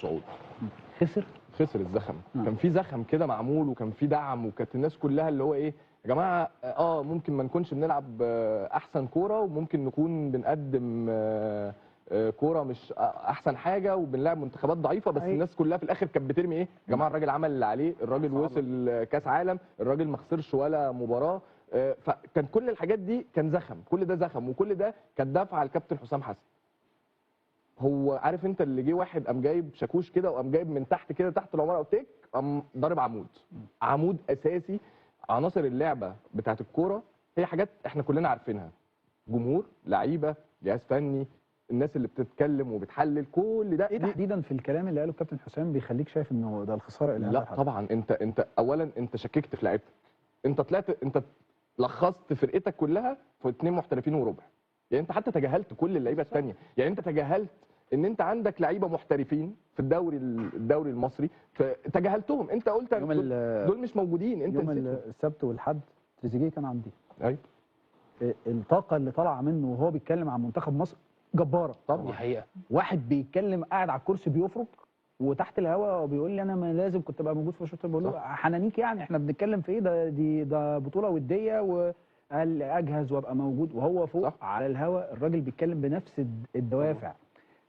صعود. خسر الزخم. كان في زخم كده معمول وكان في دعم وكانت الناس كلها اللي هو ايه يا جماعه ممكن ما نكونش بنلعب احسن كوره وممكن نكون بنقدم كوره مش احسن حاجه وبنلعب منتخبات ضعيفه، بس الناس كلها في الاخر كانت بترمي ايه يا جماعه الراجل عمل اللي عليه، الراجل وصل كاس عالم، الراجل ما خسرش ولا مباراه. فكان كل الحاجات دي كان زخم، كل ده زخم وكل ده كانت دافعه على الكابتن حسام حسن. هو عارف انت اللي جه واحد قام جايب شاكوش كده وقام جايب من تحت كده تحت العماره وتك قام ضارب عمود اساسي. عناصر اللعبه بتاعت الكوره هي حاجات احنا كلنا عارفينها، جمهور، لعيبه، جهاز فني، الناس اللي بتتكلم وبتحلل، كل ده ايه تحديدا في الكلام اللي قاله الكابتن حسام بيخليك شايف انه ده الخساره اللي لا طبعا انت اولا انت شككت في لعيبتك، انت لخصت فرقتك كلها في 2 محترفين وربع. يعني انت حتى تجاهلت كل اللعيبه الثانيه، يعني انت تجاهلت ان انت عندك لعيبه محترفين في الدوري المصري فتجاهلتهم، انت قلت دول مش موجودين. انت يوم السبت والحد تريزيجيه كان عندي. ايوه الطاقه اللي طالعه منه وهو بيتكلم عن منتخب مصر جباره طبعا. دي حقيقه. واحد بيتكلم قاعد على الكرسي بيفرك وتحت الهواء وبيقول لي انا ما لازم كنت ابقى موجود في الشوط. بقول له حنانيك يعني احنا بنتكلم في ايه؟ ده بطوله وديه وقال اجهز وابقى موجود وهو فوق صح. على الهواء الراجل بيتكلم بنفس الدوافع.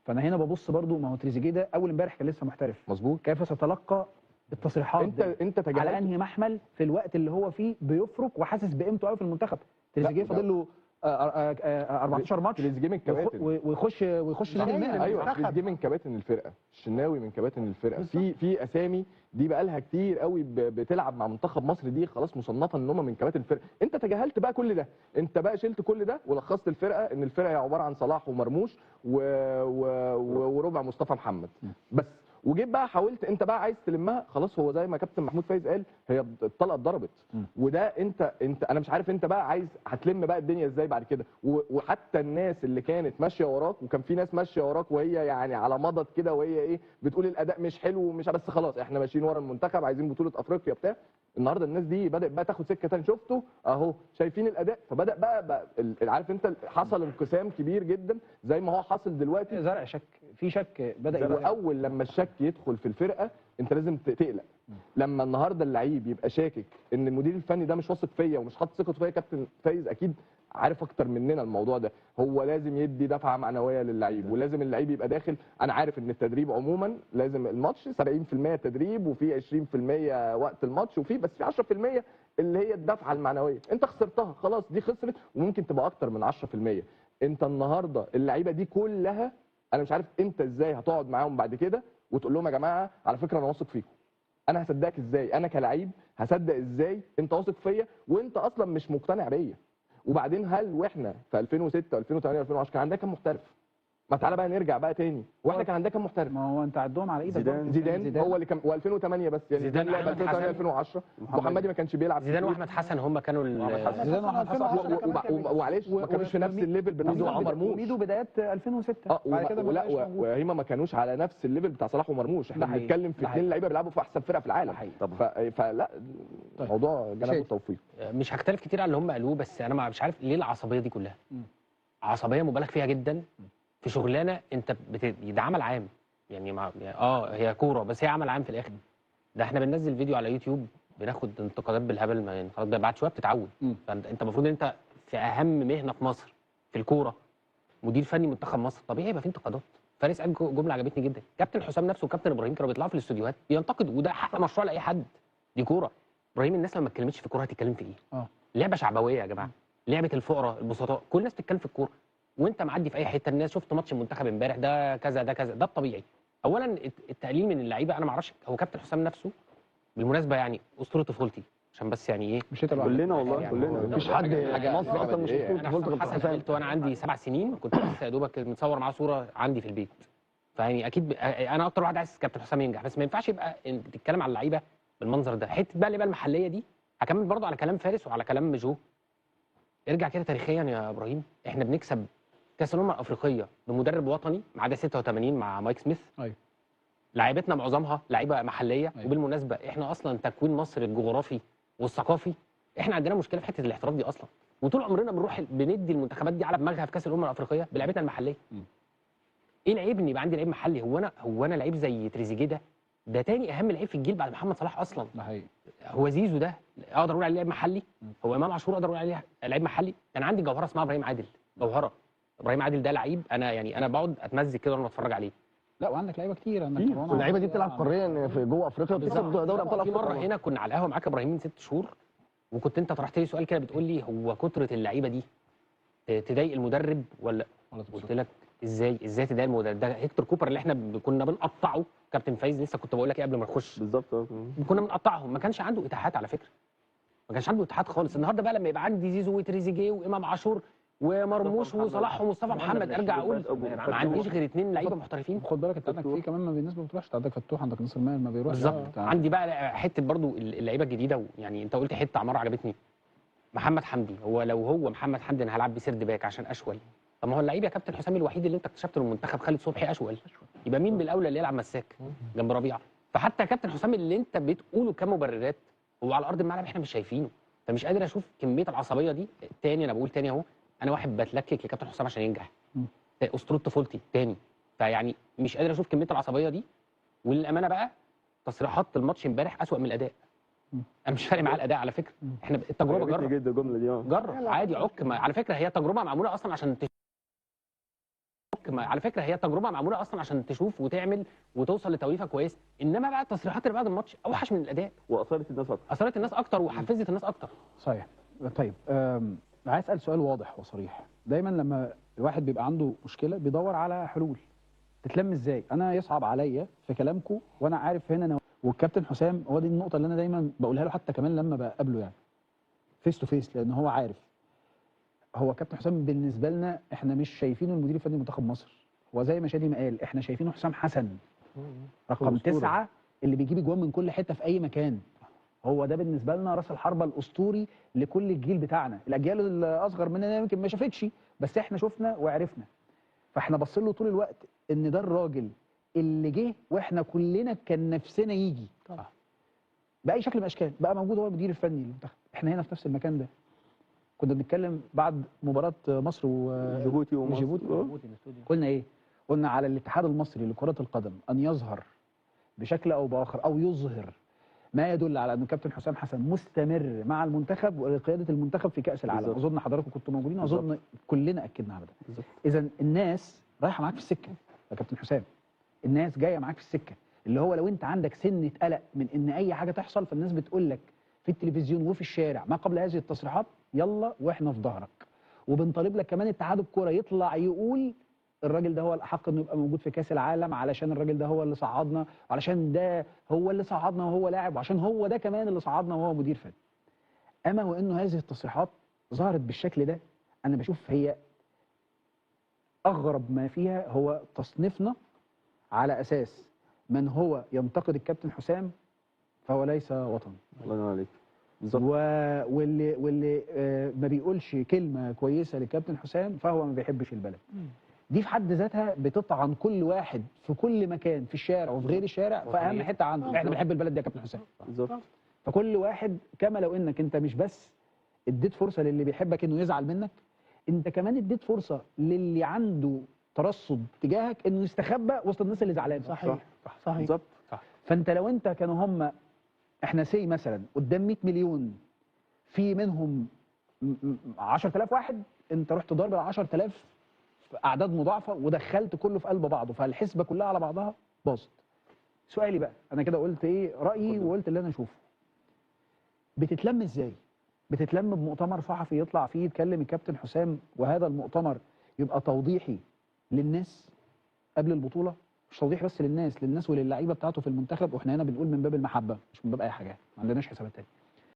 فانا هنا ببص برضو، ما هو تريزيجيه ده اول امبارح كان لسه محترف مظبوط. كيف ستلقى التصريحات انت تجاهلت على انهي محمل في الوقت اللي هو فيه بيفرك وحاسس بقيمته قوي في المنتخب. تريزيجيه فاضل له 14 ماتش. تريزيجيه من الكباتن ويخش نادي ايوه تريزيجيه من كباتن الفرقه، الشناوي من كباتن الفرقه، في اسامي دي بقى لها كتير قوي بتلعب مع منتخب مصر، دي خلاص مصنفه ان هم من كباتن الفرقه. انت تجاهلت بقى كل ده، انت بقى شلت كل ده ولخصت الفرقه ان الفرقه هي عباره عن صلاح ومرموش وربع مصطفى محمد بس. وجيت بقى حاولت انت بقى عايز تلمها، خلاص هو زي ما كابتن محمود فايز قال هي الطلقه اتضربت. وده انت انا مش عارف انت بقى عايز هتلم بقى الدنيا ازاي بعد كده. وحتى الناس اللي كانت ماشيه وراك، وكان في ناس ماشيه وراك وهي يعني على مضض كده وهي ايه بتقول الاداء مش حلو ومش بس خلاص احنا ماشيين ورا المنتخب عايزين بطوله افريقيا بتاع. النهارده الناس دي بدات بقى تاخد سكه ثانيه، شفتوا اهو شايفين الاداء، فبدا بقى عارف انت حصل انقسام كبير جدا زي ما هو حاصل دلوقتي. زرع شك، في شك بدا اول لما الشك يدخل في الفرقه انت لازم تقلق. لما النهارده اللعيب يبقى شاكك ان المدير الفني ده مش واثق فيا ومش حاطط ثقته فيا، كابتن فايز اكيد عارف اكتر مننا الموضوع ده، هو لازم يدي دفعه معنويه للعيب، ولازم اللعيب يبقى داخل. انا عارف ان التدريب عموما لازم الماتش 70% تدريب وفي 20% وقت الماتش وفي بس في 10% اللي هي الدفعه المعنويه، انت خسرتها خلاص دي خسرت وممكن تبقى اكتر من 10%. انت النهارده اللعيبه دي كلها انا مش عارف انت ازاي هتقعد معاهم بعد كده وتقول لهم يا جماعه على فكره انا واثق فيكم. انا هصدقك ازاي؟ انا كلاعب هصدق ازاي انت واثق فيا وانت اصلا مش مقتنع بيا؟ وبعدين هل واحنا في 2006 و2008 و2010 كان عندنا كام محترف؟ ما تعالى بقى نرجع بقى تاني، واحنا كان عندنا كام محترف؟ ما هو انت عدهم على ايدك. زيدان هو اللي كان و2008 بس يعني زيدان لعب 2008 2010 محمدي ما كانش بيلعب. زيدان واحمد حسن هم كانوا زيدان واحمد حسن ومعلش ما كانوش في نفس الليفل بتاع صلاح ومرموش. وميدو بدايات 2006 بعد كده ولا وهما ما كانوش على نفس الليفل بتاع صلاح ومرموش. احنا بنتكلم في 2 لعيبه بيلعبوا في احسن فرقه في العالم. فلا الموضوع جنب التوفيق. مش هختلف كتير على اللي هم قالوه، بس انا مش عارف ليه العصبيه دي كلها. عصبيه مبالغ فيها جدا في شغلانه انت ده عمل عام يعني هي كوره بس هي عمل عام في الاخر. ده احنا بننزل فيديو على يوتيوب بناخد انتقادات بالهبل، ما خلاص بعد شويه بتتعود. فانت المفروض ان انت في اهم مهنه في مصر في الكوره مدير فني منتخب مصر طبيعي يبقى في انتقادات. فارس قال جمله عجبتني جدا، كابتن حسام نفسه وكابتن ابراهيم كانوا بيطلعوا في الاستوديوهات بينتقدوا، وده حق مشروع لاي حد، دي كوره. ابراهيم الناس لما اتكلمتش في الكوره هتتكلم في ايه؟ لعبه شعبويه يا جماعه، لعبه الفقراء البسطاء، كل الناس بتتكلم في الكوره وانت معدي في اي حته. الناس شفت ماتش المنتخب امبارح ده كذا ده كذا، ده الطبيعي. اولا التقليل من اللعيبه، انا ما اعرفش هو كابتن حسام نفسه بالمناسبه يعني اسطوره طفولتي عشان بس يعني ايه مش انت كلنا والله يعني كلنا مفيش حد مصر اصلا مش اسطوره طفولته. انا حسن قلت وانا عندي 7 سنين كنت لسه يا دوبك متصور معاه صوره عندي في البيت. فيعني اكيد انا اكتر واحد عايز كابتن حسام ينجح، بس ما ينفعش يبقى تتكلم على اللعيبه بالمنظر ده. حته بقى اللي بقى المحليه دي هكمل برضو على كلام فارس وعلى كلام جو. ارجع كده تاريخيا يا ابراهيم، احنا بنكسب كاس الامم الافريقيه بمدرب وطني ما عدا 86 مع مايك سميث. ايوه لعيبتنا معظمها لعيبه محليه. وبالمناسبه احنا اصلا تكوين مصر الجغرافي والثقافي احنا عندنا مشكله في حته الاحتراف دي اصلا، وطول عمرنا بنروح بندي المنتخبات دي على دماغها في كاس الامم الافريقيه بلعبتنا المحليه. ايه العيب ان يبقى عندي لعيب محلي؟ هو انا لعيب زي تريزيجيه ده تاني اهم لعيب في الجيل بعد محمد صلاح اصلا. ده حقيقي. هو زيزو ده اقدر اقول عليه لعيب محلي؟ هو امام عاشور اقدر اقول عليه لعيب محلي؟ انا عندي جوهره اسمها ابراهيم عادل، جوهره. ابراهيم عادل ده لعيب انا بقعد اتمزج كده وانا بتفرج عليه. لا وعندك لعيبه كتير، عندك كورونا، واللعيبه دي بتلعب قاريا في جوه افريقيا وبتكسب دوري ابطال في مره افريقيا. هنا كنا على القهوه معاك ابراهيم من 6 شهور، وكنت انت طرحت لي سؤال كده بتقول لي هو كتره اللعيبه دي تضايق المدرب ولا؟ قلت لك ازاي تضايق المدرب؟ ده هيكتور كوبر اللي احنا كنا بنقطعه، كابتن فايز لسه كنت بقول لك ايه قبل ما نخش، بالظبط. كنا بنقطعهم، ما كانش عنده اتاحات على فكره، ما كانش عنده اتاحات خالص. النهارده بقى لما يبقى عندي زيزو وتريزيجيه وامام عاشور ومرموش وصلاح ومصطفى محمد، ارجع اقول ما عنديش غير 2 لعيبه محترفين. خد بالك انت عندك في كمان ما الناس ما بتروحش، انت عندك فتوح، عندك ناصر ماهر ما بيروحش. بالظبط. عندي بقى حته برضو اللعيبه الجديده، يعني انت قلت حته عماره عجبتني، محمد حمدي. لو محمد حمدي انا هلعب بسيرد باك عشان اشول، طب ما هو اللعيب يا كابتن حسام الوحيد اللي انت اكتشفته المنتخب خالد صبحي اشول، يبقى مين بالاولى اللي يلعب مساك جنب ربيعه؟ فحتى يا كابتن حسام اللي انت بتقوله كمبررات هو على ارض الملعب احنا مش شايفينه، فمش قادر اشوف كميه العصبيه دي. تاني انا بقول تاني اهو، انا واحد بتلكك لكابتن حسام عشان ينجح، اسطوره طفولتي تاني، فيعني مش قادر اشوف كميه العصبيه دي. وللامانه بقى تصريحات الماتش امبارح اسوأ من الاداء. انا مش فارق معاه الاداء على فكره، احنا التجربه جرب جدا الجمله دي. جرب عادي عك. على فكره هي تجربه معموله اصلا عشان على فكره هي تجربه معموله اصلا عشان تشوف وتعمل وتوصل لتوليفه كويسه، انما بقى التصريحات اللي بعد الماتش اوحش من الاداء، واثرت الناس اكتر، اثرت الناس اكتر وحفزت الناس اكتر. صحيح. طيب عايز اسال سؤال واضح وصريح. دايما لما الواحد بيبقى عنده مشكله بيدور على حلول، تتلم ازاي؟ انا يصعب عليا في كلامكم وانا عارف هنا والكابتن حسام، هو دي النقطه اللي انا دايما بقولها له حتى كمان لما بقابله يعني فيس تو فيس، لان هو عارف. هو كابتن حسام بالنسبه لنا احنا مش شايفينه المدير الفني لمنتخب مصر، هو زي ما شادي ما قال احنا شايفينه حسام حسن رقم 9 اللي بيجيب اجوان من كل حته في اي مكان. هو ده بالنسبه لنا راس الحربه الاسطوري لكل الجيل بتاعنا. الاجيال الاصغر مننا يمكن ما شافتش، بس احنا شفنا وعرفنا، فاحنا باصين له طول الوقت ان ده الراجل اللي جه واحنا كلنا كان نفسنا يجي باي شكل من الاشكال، بقى موجود هو المدير الفني للمنتخب. احنا هنا في نفس المكان ده كنا بنتكلم بعد مباراه مصر وجيبوتي قلنا ايه؟ قلنا على الاتحاد المصري لكره القدم ان يظهر بشكل او باخر او يظهر ما يدل على ان كابتن حسام حسن مستمر مع المنتخب وقياده المنتخب في كاس العالم. اظن حضراتكم كنتوا موجودين، اظن كلنا اكدنا على ده. اذا الناس رايحه معاك في السكه يا كابتن حسام، الناس جايه معاك في السكه، اللي هو لو انت عندك سنه قلق من ان اي حاجه تحصل، فالناس بتقول لك في التلفزيون وفي الشارع ما قبل هذه التصريحات يلا واحنا في ظهرك، وبنطالب لك كمان اتحاد الكوره يطلع يقول الراجل ده هو الاحق انه يبقى موجود في كاس العالم، علشان الراجل ده هو اللي صعدنا، وعلشان ده هو اللي صعدنا وهو لاعب، وعشان هو ده كمان اللي صعدنا وهو مدير فني. اما وانه هذه التصريحات ظهرت بالشكل ده، انا بشوف هي اغرب ما فيها هو تصنيفنا على اساس من هو ينتقد الكابتن حسام فهو ليس وطني. الله ينور عليك. بالظبط. واللي ما بيقولش كلمه كويسه للكابتن حسام فهو ما بيحبش البلد. دي في حد ذاتها بتطعن كل واحد في كل مكان في الشارع وفي غير الشارع في اهم حته عنده. احنا بنحب البلد دي يا كابتن حسام. بالظبط. فكل واحد كما لو انك انت مش بس اديت فرصه للي بيحبك انه يزعل منك، انت كمان اديت فرصه للي عنده ترصد تجاهك انه يستخبى وسط الناس اللي زعلانه. صحيح. بالظبط. فانت لو انت كانوا هم احنا سي مثلا قدام 100 مليون في منهم 10000 واحد، انت رحت ضارب ال 10000 في اعداد مضاعفه ودخلت كله في قلب بعضه، فالحسبه كلها على بعضها باظت. سؤالي بقى، انا كده قلت ايه رايي وقلت اللي انا اشوفه. بتتلم ازاي؟ بتتلم بمؤتمر صحفي يطلع فيه يتكلم الكابتن حسام، وهذا المؤتمر يبقى توضيحي للناس قبل البطوله، مش توضيح بس للناس وللعيبه بتاعته في المنتخب، واحنا هنا بنقول من باب المحبه مش من باب اي حاجه، ما عندناش حسابات تانيه.